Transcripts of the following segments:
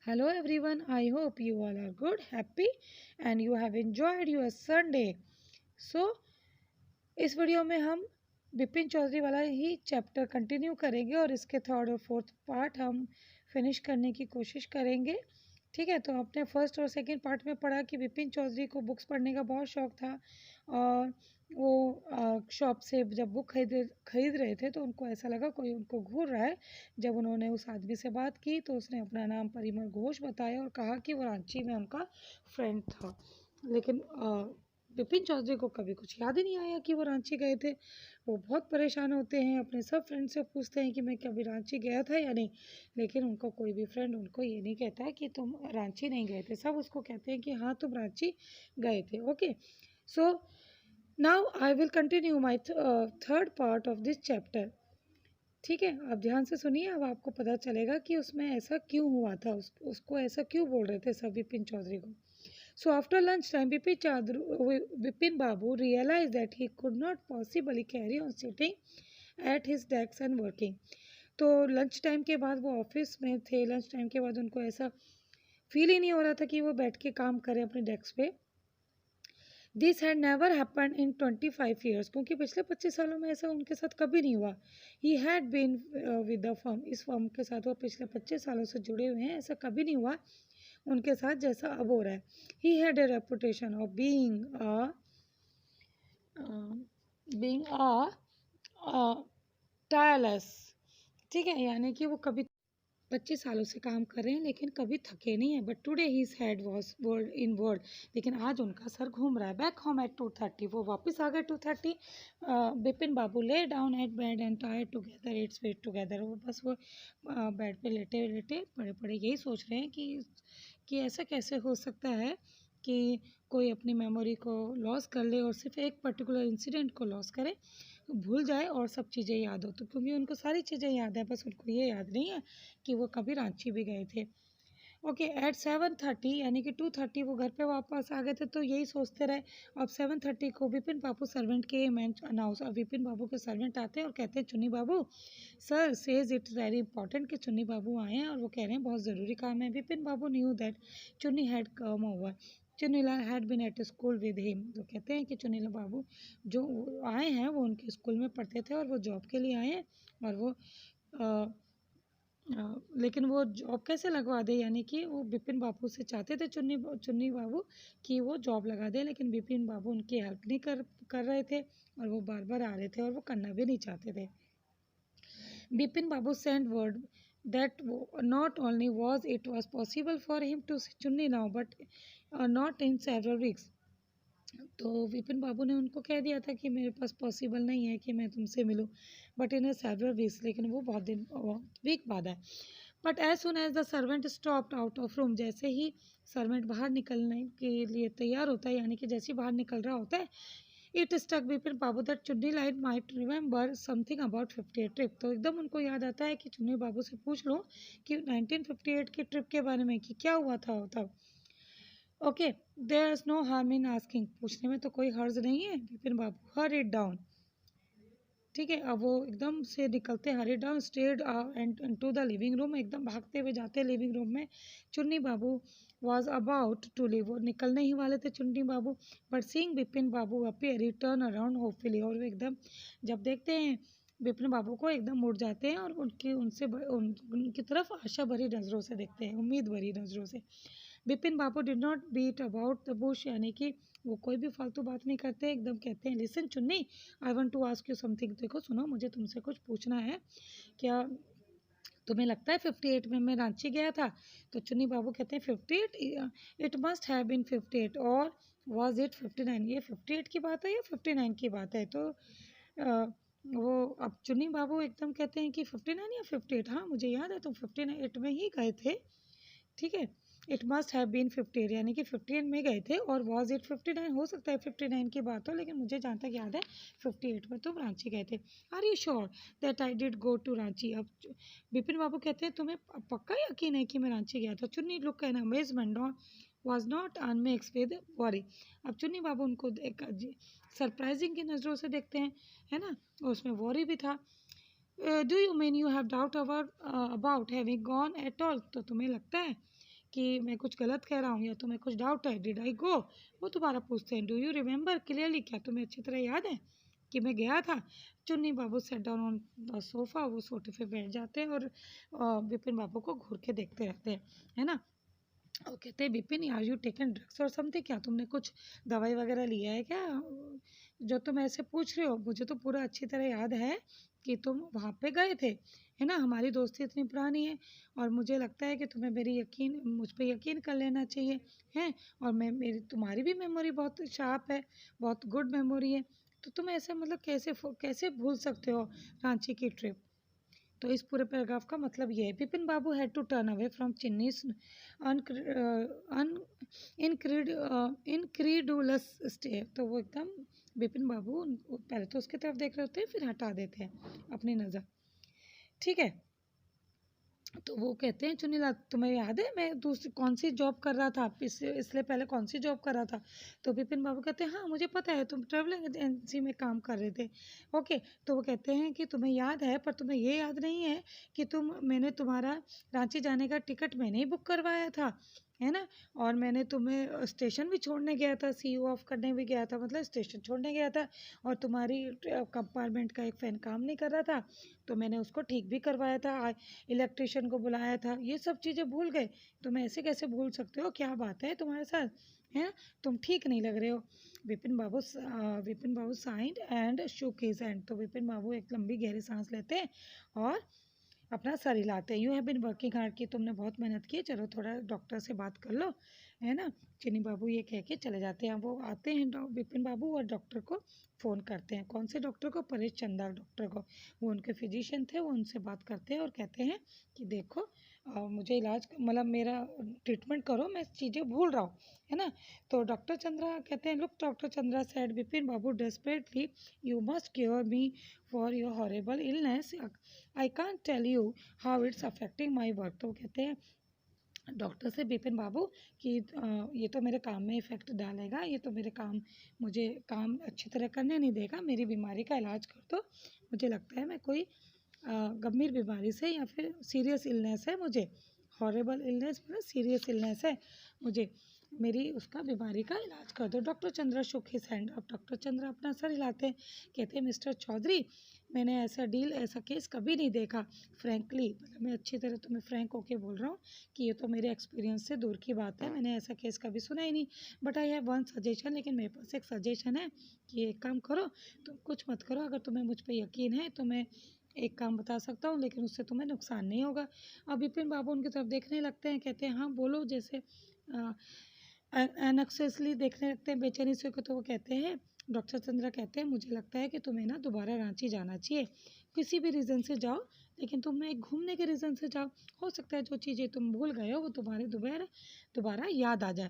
Hello everyone, I hope you all are good, happy and you have enjoyed your Sunday. So, इस video में हम बिपिन चौधरी वाला ही chapter continue करेंगे और इसके थर्ड और फोर्थ पार्ट हम फिनिश करने की कोशिश करेंगे। ठीक है, तो आपने फर्स्ट और सेकंड पार्ट में पढ़ा कि बिपिन चौधरी को बुक्स पढ़ने का बहुत शौक था और वो शॉप से जब बुक खरीद रहे थे तो उनको ऐसा लगा कोई उनको घूर रहा है। जब उन्होंने उस आदमी से बात की तो उसने अपना नाम परिमल घोष बताया और कहा कि वो रांची में उनका फ्रेंड था। लेकिन बिपिन चौधरी को कभी कुछ याद ही नहीं आया कि वो रांची गए थे। वो बहुत परेशान होते हैं, अपने सब फ्रेंड से पूछते हैं कि मैं कभी रांची गया था या नहीं, लेकिन उनका कोई भी फ्रेंड उनको ये नहीं कहता है कि तुम रांची नहीं गए थे। सब उसको कहते हैं कि हाँ तुम रांची गए थे। Okay, so now I will continue my third part of this chapter. ठीक है, आप ध्यान से सुनिए, अब आपको पता चलेगा कि उसमें ऐसा क्यों हुआ था, उसको ऐसा क्यों बोल रहे थे सब बिपिन चौधरी को। So after lunch time, Bipin Babu realized that he could not possibly carry on sitting at his desk and working. तो लंच टाइम के बाद वो ऑफिस में थे। लंच टाइम के बाद उनको ऐसा फील ही नहीं हो रहा था कि वो बैठ के काम करें अपने डेस्क पे। This had never happen in 25 years, क्योंकि पिछले 25 सालों में ऐसा उनके साथ कभी नहीं हुआ। He had been with the firm, इस फर्म के साथ वो पिछले 25 सालों से जुड़े हुए हैं, ऐसा कभी नहीं हुआ उनके साथ जैसा अब हो रहा है। He had a reputation of being a tireless. ठीक है, यानी कि वो कभी 25 सालों से काम कर रहे हैं लेकिन कभी थके नहीं है। But today his head was world in world, लेकिन आज उनका सर घूम रहा है। बैक होम एट 2:30, वो वापस आ गए 2:30। Bipin Babu lay down at bed and tyre together it's wet together, वो बस वो बेड पे लेटे लेटे पड़े पड़े यही सोच रहे हैं कि ऐसा कैसे हो सकता है कि कोई अपनी मेमोरी को लॉस कर ले और सिर्फ एक पर्टिकुलर इंसिडेंट को लॉस करे, भूल जाए और सब चीज़ें याद हो। तो क्योंकि उनको सारी चीज़ें याद है, बस उनको ये याद नहीं है कि वो कभी रांची भी गए थे। ओके, एट 7:30 यानी कि 2:30 वो घर पे वापस आ गए थे, तो यही सोचते रहे। अब 7:30 को विपिन बाबू सर्वेंट के मैन अनाउंस, अब विपिन बाबू के सर्वेंट आते हैं और कहते हैं Chunni Babu sir says it's very important, कि चुन्नी बाबू आए हैं और वो कह रहे हैं बहुत ज़रूरी काम है। Vipin Babu knew that Chunni had come over, Chunilal had been at school with him. तो कहते हैं कि चुनीला बाबू जो आए हैं वो उनके स्कूल में पढ़ते थे और वो जॉब के लिए आए हैं। और वो लेकिन वो जॉब कैसे लगवा दे, यानी कि वो बिपिन बाबू से चाहते थे चुन्नी बाबू कि वो जॉब लगा दे, लेकिन बिपिन बाबू उनकी हेल्प नहीं कर रहे थे और वो बार बार आ रहे थे और वो करना भी नहीं चाहते थे। Bipin Babu send word that not only was possible for him to see Chunni now, but not in several weeks. तो विपिन बाबू ने उनको कह दिया था कि मेरे पास पॉसिबल नहीं है कि मैं तुमसे मिलूं, बट इन सेवरल वीक्स, लेकिन वो बहुत वीक बाद है। But as soon as the servant stopped out of room, जैसे ही सर्वेंट बाहर निकलने के लिए तैयार होता है, यानी कि जैसे ही बाहर निकल रहा होता है, it struck Bipin Babu that Chunni light might remember something about 58 trip. तो एकदम उनको याद आता है कि चुन्नी बाबू से पूछ लो कि 1958 की ट्रिप के बारे में कि क्या हुआ था तब। Okay, there is no harm in asking, पूछने में तो कोई हर्ज नहीं है। Vipin Babu hurried down. ठीक है, अब वो एकदम से निकलते hurried down stairs and to the living room, एकदम भागते हुए जाते हैं लिविंग रूम में। Chunni Babu was about to leave, वो निकलने ही वाले थे Chunni Babu, but seeing Bipin Babu appear return around hopefully, और वो एकदम जब देखते हैं बिपिन बाबू को एकदम मुड़ जाते हैं और उनकी तरफ आशा भरी नज़रों से देखते हैं, उम्मीद भरी नज़रों से। Bipin Babu did not beat about the bush, यानी कि वो कोई भी फालतू बात नहीं करते, एकदम कहते हैं listen Chunni I want to ask you something, देखो सुनो मुझे तुमसे कुछ पूछना है, क्या तुम्हें लगता है 58 में मैं रांची गया था? तो चुन्नी बाबू कहते हैं 58, इट मस्ट हैव बीन 58 और वाज इट 59, ये 58 की बात है या 59 की बात है? तो वो अब चुन्नी बाबू एकदम कहते हैं कि 59 या 58, हाँ मुझे याद है तुम 58 में ही गए थे। ठीक है, इट मस्ट हैव बीन 58, यानी कि 15 में गए थे, और वॉज इट 59, हो सकता है 59 की बात हो, लेकिन मुझे जहाँ तक याद है 58 में तुम रांची गए थे। Are you sure that I did go to Ranchi? अब बिपिन बाबू कहते हैं तुम्हें पक्का यकीन है कि मैं रांची गया था? Chunni look an amazement was not unmixed with worry. अब चुन्नी बाबू उनको सरप्राइजिंग की नज़रों से देखते हैं, है ना, और उसमें वॉरी भी था। Do you mean you have doubt about having gone at all? तो तुम्हें लगता है कि मैं कुछ गलत कह रहा हूँ या तुम्हें कुछ डाउट है, डिड आई गो, वो दोबारा पूछते हैं, डू यू रिमेंबर क्लियरली, क्या तुम्हें अच्छी तरह याद है कि मैं गया था। Chunni Babu set down on the sofa, वो सोफे पे बैठ जाते हैं और विपिन बाबू को घूर के देखते रहते हैं, है ना। और कहते हैं, Vipin are you taken drugs और समथिंग, क्या तुमने कुछ दवाई वगैरह लिया है क्या, जो तुम ऐसे पूछ रहे हो। मुझे तो पूरा अच्छी तरह याद है कि तुम वहाँ पे गए थे, है ना। हमारी दोस्ती इतनी पुरानी है और मुझे लगता है कि तुम्हें मुझ पे यकीन कर लेना चाहिए, है। और मेरी तुम्हारी भी मेमोरी बहुत शार्प है, बहुत गुड मेमोरी है, तो तुम ऐसे मतलब कैसे भूल सकते हो रांची की ट्रिप। तो इस पूरे पैराग्राफ का मतलब ये है, Vipin Babu had to turn away from Chunni's incredulous stare. तो वो एकदम विपिन बाबू पहले तो उसकी तरफ देख रहे होते हैं, फिर हटा देते हैं अपनी नज़र, ठीक है। तो वो कहते हैं, चुनीलाल तुम्हें याद है मैं दूसरी कौन सी जॉब कर रहा था, इसलिए पहले कौन सी जॉब कर रहा था। तो विपिन बाबू कहते हैं, हाँ मुझे पता है तुम ट्रैवलिंग एजेंसी में काम कर रहे थे। ओके, तो वो कहते हैं कि तुम्हें याद है, पर तुम्हें ये याद नहीं है कि मैंने तुम्हारा रांची जाने का टिकट मैंने ही बुक करवाया था, है ना। और मैंने तुम्हें स्टेशन भी छोड़ने गया था, सीयू ऑफ करने भी गया था, मतलब स्टेशन छोड़ने गया था। और तुम्हारी कंपार्टमेंट का एक फ़ैन काम नहीं कर रहा था, तो मैंने उसको ठीक भी करवाया था, इलेक्ट्रिशियन को बुलाया था। ये सब चीज़ें भूल गए, तुम ऐसे कैसे भूल सकते हो, क्या बात है तुम्हारे साथ, है। तुम ठीक नहीं लग रहे हो। Vipin Babu sighed and shook his hand. तो विपिन बाबू एक लंबी गहरी सांस लेते हैं और अपना सर हिलाते हैं। You have been working hard, की तुमने बहुत मेहनत की, चलो थोड़ा डॉक्टर से बात कर लो, है ना। चिन्नी बाबू ये कह के चले जाते हैं। वो आते हैं विपिन बाबू और डॉक्टर को फ़ोन करते हैं। कौन से डॉक्टर को, परेश चंदा डॉक्टर को। वो उनके फिजिशियन थे, वो उनसे बात करते हैं और कहते हैं कि देखो मुझे इलाज मतलब मेरा ट्रीटमेंट करो, मैं चीज़ें भूल रहा हूँ, है ना। तो डॉक्टर चंद्रा कहते हैं, look doctor Chandra said Vipin Babu desperately, you must cure me for your horrible illness, I can't tell you how it's affecting my work. तो कहते हैं डॉक्टर से, विपिन बाबू कि ये तो मेरे काम में इफ़ेक्ट डालेगा, ये तो मुझे काम अच्छी तरह करने नहीं देगा, मेरी बीमारी का इलाज कर दो। मुझे लगता है मैं कोई गंभीर बीमारी से या फिर सीरियस इलनेस है मुझे, हॉरेबल इलनेस मतलब सीरियस इलनेस है मुझे, मेरी उसका बीमारी का इलाज कर दो। Doctor Chandra shook his hand. अब डॉक्टर चंद्रा अपना सर हिलाते हैं, कहते हैं, मिस्टर चौधरी मैंने ऐसा केस कभी नहीं देखा। फ्रैंकली, मतलब मैं अच्छी तरह तुम्हें फ्रैंक होके बोल रहा हूँ कि ये तो मेरे एक्सपीरियंस से दूर की बात है, मैंने ऐसा केस कभी सुना ही नहीं। But I have one suggestion, लेकिन मेरे पास एक सजेशन है कि एक काम करो, तुम कुछ मत करो, अगर तुम्हें मुझ पर यकीन है तो मैं एक काम बता सकता हूँ, लेकिन उससे तुम्हें नुकसान नहीं होगा। अब विपिन बाबू उनकी तरफ देखने लगते हैं, कहते हैं, हाँ बोलो, जैसे अनएक्सेसली देखने लगते हैं बेचैनी से को। तो वो कहते हैं, डॉक्टर चंद्रा कहते हैं, मुझे लगता है कि तुम्हें ना दोबारा रांची जाना चाहिए, किसी भी रीज़न से जाओ, लेकिन तुम एक घूमने के रीज़न से जाओ। हो सकता है जो चीज़ें तुम भूल गए हो वो तुम्हारे दोबारा याद आ जाए।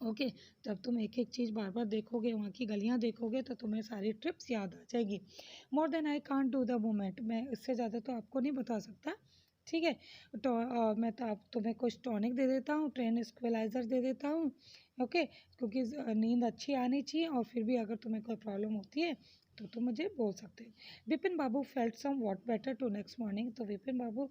ओके, जब तुम एक एक चीज़ बार बार देखोगे, वहाँ की गलियाँ देखोगे, तो तुम्हें सारी ट्रिप्स याद आ जाएगी। More than I can't do the moment, मैं इससे ज़्यादा तो आपको नहीं बता सकता, ठीक है। तो मैं तो आप तुम्हें कुछ टॉनिक दे देता हूँ, ट्रेन स्क्वेलाइजर दे देता हूँ, ओके, क्योंकि नींद अच्छी आनी चाहिए, और फिर भी अगर तुम्हें कोई प्रॉब्लम होती है तो तुम मुझे बोल सकते हो। Vipin Babu felt somewhat better to next morning. तो विपिन बाबू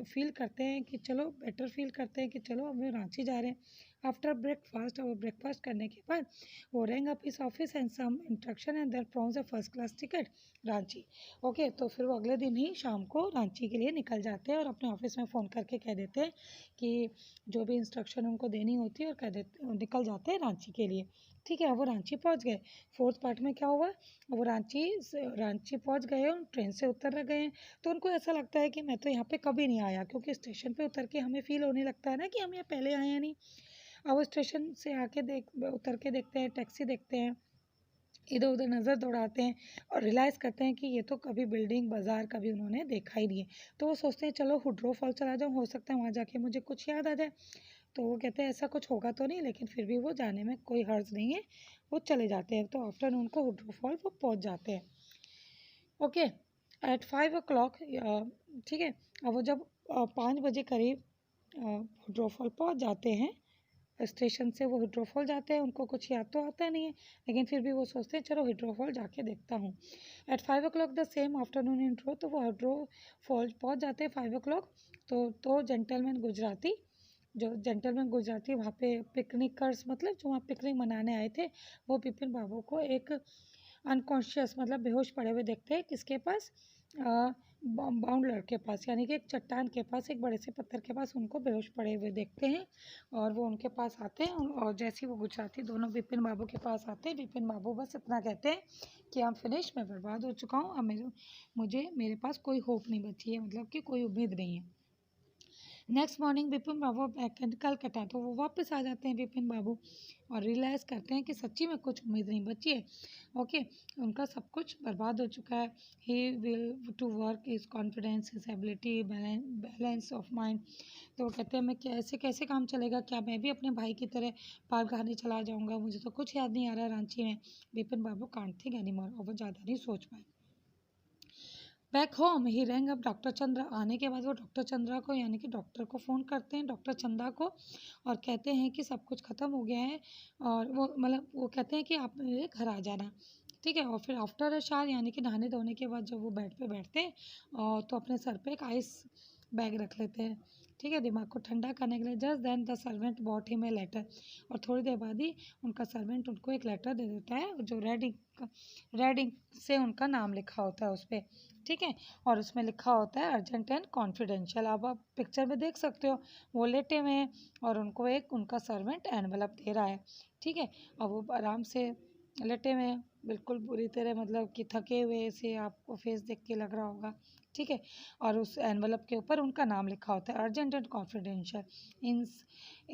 फील करते हैं कि चलो बेटर फील करते हैं कि चलो अब रांची जा रहे हैं। आफ्टर ब्रेकफास्ट, और ब्रेकफास्ट करने के बाद वो rang up his office and some instruction and there from the first class ticket Ranchi. Okay, तो फिर वो अगले दिन ही शाम को रांची के लिए निकल जाते हैं और अपने ऑफिस में फ़ोन करके कह देते हैं कि जो भी इंस्ट्रक्शन उनको देनी होती है, और निकल जाते हैं रांची के लिए, ठीक है। वो रांची पहुंच गए। फोर्थ पार्ट में क्या हुआ, वो रांची पहुंच गए, ट्रेन से उतर गए हैं, तो उनको ऐसा लगता है कि मैं तो यहाँ पे कभी नहीं आया, क्योंकि स्टेशन पे उतर के हमें फील होने लगता है ना कि हम यहाँ पहले आए हैं नहीं। अब वो स्टेशन से आके उतर के देखते हैं, टैक्सी देखते हैं, इधर उधर नज़र दौड़ाते हैं और रियलाइज़ करते हैं कि ये तो कभी बिल्डिंग बाजार कभी उन्होंने देखा ही नहीं है। तो वो सोचते हैं चलो हुड्रो फॉल चला जाऊँ, हो सकता है वहाँ जाके मुझे कुछ याद आ जाए। तो वो कहते हैं ऐसा कुछ होगा तो नहीं, लेकिन फिर भी वो जाने में कोई हर्ज नहीं है, वो चले जाते हैं। तो आफ्टरनून को हुड्रो फॉल वो पहुँच जाते हैं। ओके, एट 5 o'clock, ठीक है। अब वो जब 5 बजे करीब हुड्रो फॉल पहुँच जाते हैं, स्टेशन से वो हिड्रोफॉल जाते हैं, उनको कुछ याद तो आता नहीं है, लेकिन फिर भी वो सोचते हैं चलो हिड्रोफॉल जाके देखता हूँ। एट 5 o'clock the same afternoon intro, तो वो हिड्रोफॉल पहुँच जाते हैं 5 o'clock। तो जेंटलमैन गुजराती जो जेंटलमैन गुजराती वहाँ पे पिकनिकर्स मतलब जो वहाँ पिकनिक मनाने आए थे, वो बिपिन बाबू को एक अनकॉन्शियस मतलब बेहोश पड़े हुए देखते हैं किसके पास, बाउंडलर के पास, यानी कि एक चट्टान के पास, एक बड़े से पत्थर के पास उनको बेहोश पड़े हुए देखते हैं। और वो उनके पास आते हैं और जैसे ही वो गुजराती दोनों बिपिन बाबू के पास आते हैं, बिपिन बाबू बस इतना कहते हैं कि आई एम फिनिश, मैं बर्बाद हो चुका हूँ, अब मेरे पास कोई होप नहीं बची है, मतलब कि कोई उम्मीद नहीं है। Next morning Bipin Babu back and Calcutta, तो वो वापस आ जाते हैं बिपिन बाबू और रियलाइज़ करते हैं कि सच्ची में कुछ उम्मीद नहीं बची है। ओके, उनका सब कुछ बर्बाद हो चुका है। He will to work his confidence, his ability, balance of mind. तो वो कहते हैं मैं कैसे कैसे काम चलेगा, क्या मैं भी अपने भाई की तरह पार खाने चला जाऊँगा, मुझे तो कुछ याद नहीं आ रहा रांची में। बिपिन बाबू कांट थिंक एनीमोर, और वो ज़्यादा नहीं सोच पाए। बैक होम ही रैंग अप डॉक्टर चंद्रा। आने के बाद वो डॉक्टर चंद्रा को यानी कि डॉक्टर को फ़ोन करते हैं, डॉक्टर चंद्रा को, और कहते हैं कि सब कुछ ख़त्म हो गया है। और वो मतलब वो कहते हैं कि आप मेरे घर आ जाना, ठीक है। और फिर आफ्टर अ शावर यानी कि नहाने धोने के बाद जब वो बेड पे बैठते हैं तो अपने सर पे एक आइस बैग रख लेते हैं, ठीक है, दिमाग को ठंडा करने के लिए। Just then the servant bought him a letter, और थोड़ी देर बाद ही उनका सर्वेंट उनको एक लेटर दे देता है जो रेड इंक से उनका नाम लिखा होता है उस पर, ठीक है। और उसमें लिखा होता है अर्जेंट एंड कॉन्फिडेंशियल। अब आप पिक्चर में देख सकते हो वो लेटे हुए हैं और उनको एक उनका सर्वेंट एनवलप दे रहा है, ठीक है। अब वो आराम से लेटे हुए हैं, बिल्कुल बुरी तरह मतलब कि थके हुए से आपको फेस देख के लग रहा होगा, ठीक है। और उस एनवलप के ऊपर उनका नाम लिखा होता है urgent and confidential in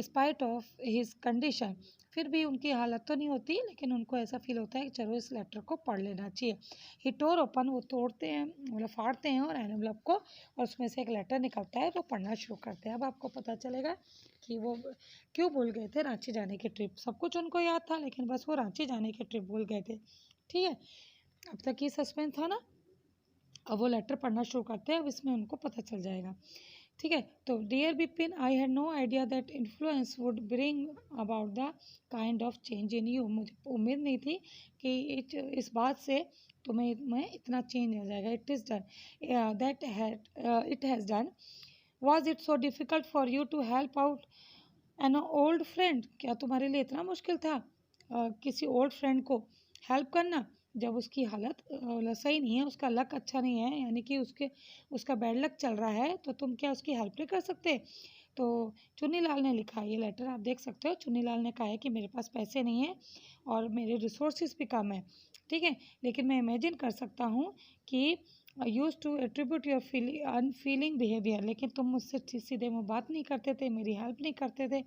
spite of his condition. फिर भी उनकी हालत तो नहीं होती, लेकिन उनको ऐसा फील होता है कि चलो इस लेटर को पढ़ लेना चाहिए। ही टोर ओपन, वो तोड़ते हैं मतलब फाड़ते हैं और एनवलप को, और उसमें से एक लेटर निकलता है, वो पढ़ना शुरू करते हैं। अब आपको पता चलेगा कि वो क्यों भूल गए थे रांची जाने की ट्रिप। सब कुछ उनको याद था, लेकिन बस वो रांची जाने की ट्रिप भूल गए थे, ठीक है। अब तक ये सस्पेंस था ना, अब वो लेटर पढ़ना शुरू करते हैं, अब इसमें उनको पता चल जाएगा, ठीक है। तो dear Bipin, I had no idea that influence would bring about the kind of change in you. मुझे उम्मीद नहीं थी कि इस बात से तुम्हें में इतना चेंज आ जाएगा। It is done that had it has done. Was it so difficult for you to help out an old friend? क्या तुम्हारे लिए इतना मुश्किल था किसी ओल्ड फ्रेंड को हेल्प करना, जब उसकी हालत सही नहीं है, उसका लक अच्छा नहीं है, यानी कि उसका बैड लक चल रहा है, तो तुम क्या उसकी हेल्प नहीं कर सकते? तो चुन्नीलाल ने लिखा, ये लेटर आप देख सकते हो। चुन्नीलाल ने कहा है कि मेरे पास पैसे नहीं है और मेरे रिसोर्सेज भी कम है, ठीक है, लेकिन मैं इमेजिन कर सकता हूँ कि use to attribute your unfeeling behaviour, लेकिन तुम मुझसे सीधे मुँह बात नहीं करते थे, मेरी हेल्प नहीं करते थे,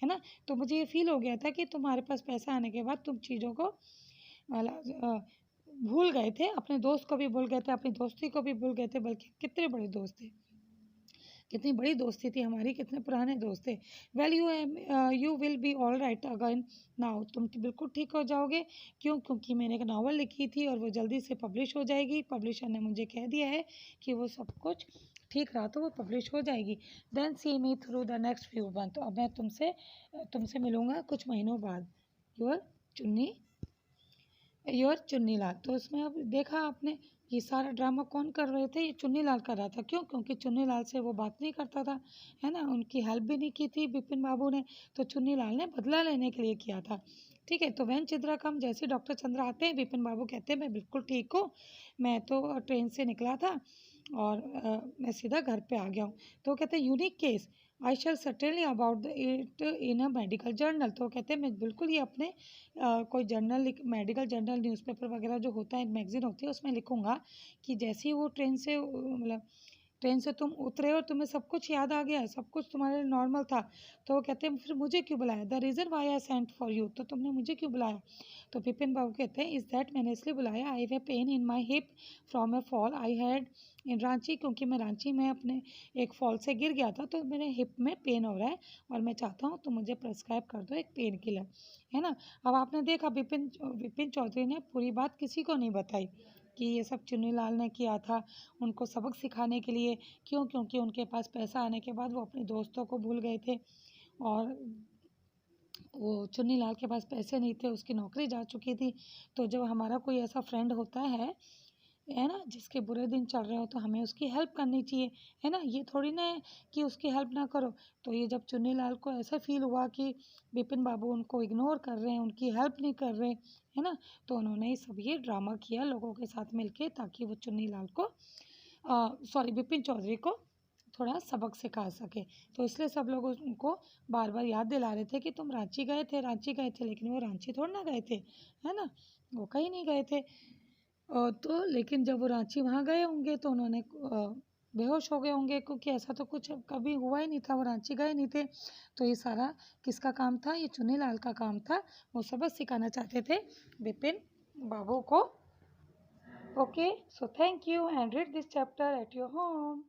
है ना। तो मुझे ये फील हो गया था कि तुम्हारे पास पैसा आने के बाद तुम चीज़ों को भूल गए थे, अपने दोस्त को भी भूल गए थे, अपनी दोस्ती को भी भूल गए थे। बल्कि कितने बड़े दोस्त थे, कितनी बड़ी दोस्ती थी हमारी, कितने पुराने दोस्त थे। Well you will be all right again now, तुम बिल्कुल ठीक हो जाओगे। क्यों? क्योंकि मैंने एक नावल लिखी थी और वो जल्दी से पब्लिश हो जाएगी। पब्लिशर ने मुझे कह दिया है कि वो सब कुछ ठीक रहा तो वो पब्लिश हो जाएगी। Then see me through the next few months, तो अब मैं तुमसे मिलूँगा कुछ महीनों बाद। योर चुन्नी चुन्नीलाल। तो उसमें अब देखा आपने, ये सारा ड्रामा कौन कर रहे थे? ये चुन्नीलाल कर रहा था। क्यों? क्योंकि चुन्नीलाल से वो बात नहीं करता था, है ना, उनकी हेल्प भी नहीं की थी बिपिन बाबू ने, तो चुन्नीलाल ने बदला लेने के लिए किया था, ठीक है। तो वैन चित्रा कम, जैसे डॉक्टर चंद्रा आते हैं, बिपिन बाबू कहते हैं मैं बिल्कुल ठीक हूँ, मैं तो ट्रेन से निकला था और मैं सीधा घर पे आ गया हूँ। तो वो कहते हैं unique case, I shall certainly about it in a medical journal. तो कहते हैं मैं बिल्कुल ये अपने कोई जर्नल, मेडिकल जर्नल, न्यूज़पेपर वगैरह जो होता है, मैगजीन होती है, उसमें लिखूंगा कि जैसे ही वो ट्रेन से मतलब ट्रेन से तुम उतरे और तुम्हें सब कुछ याद आ गया, सब कुछ तुम्हारे लिए नॉर्मल था। तो वो कहते हैं फिर मुझे क्यों बुलाया? The reason why I sent for you, तो तुमने मुझे क्यों बुलाया? तो विपिन बाबू कहते हैं इज़ दैट, मैंने इसलिए बुलाया, I have pain in my hip from A fall I had in Ranchi, क्योंकि मैं रांची में अपने एक फॉल से गिर गया था, तो मेरे हिप में पेन हो रहा है और मैं चाहता हूँ तो मुझे प्रेस्क्राइब कर दो एक पेन किलर, है ना। अब आपने देखा विपिन विपिन चौधरी ने पूरी बात किसी को नहीं बताई कि ये सब चुन्नीलाल ने किया था उनको सबक सिखाने के लिए। क्यों? क्योंकि उनके पास पैसा आने के बाद वो अपने दोस्तों को भूल गए थे, और वो चुन्नीलाल के पास पैसे नहीं थे, उसकी नौकरी जा चुकी थी। तो जब हमारा कोई ऐसा फ्रेंड होता है है ना, जिसके बुरे दिन चल रहे हो तो हमें उसकी हेल्प करनी चाहिए, है ना। ये थोड़ी ना है कि उसकी हेल्प ना करो। तो ये जब चुन्नीलाल को ऐसा फील हुआ कि बिपिन बाबू उनको इग्नोर कर रहे हैं, उनकी हेल्प नहीं कर रहे, है ना, तो उन्होंने सब ये ड्रामा किया लोगों के साथ मिलके, ताकि वो चुन्नीलाल को सॉरी बिपिन चौधरी को थोड़ा सबक सिखा सके। तो इसलिए सब लोग उनको बार बार याद दिला रहे थे कि तुम रांची गए थे, रांची गए थे, लेकिन वो रांची थोड़ी ना गए थे, है ना, वो कहीं नहीं गए थे। तो लेकिन जब वो रांची वहाँ गए होंगे तो उन्होंने बेहोश हो गए होंगे, क्योंकि ऐसा तो कुछ कभी हुआ ही नहीं था, वो रांची गए नहीं थे। तो ये सारा किसका काम था? ये चुन्नीलाल का काम था। वो सबक सिखाना चाहते थे बिपिन बाबू को। Okay, so thank you and read this chapter at your home.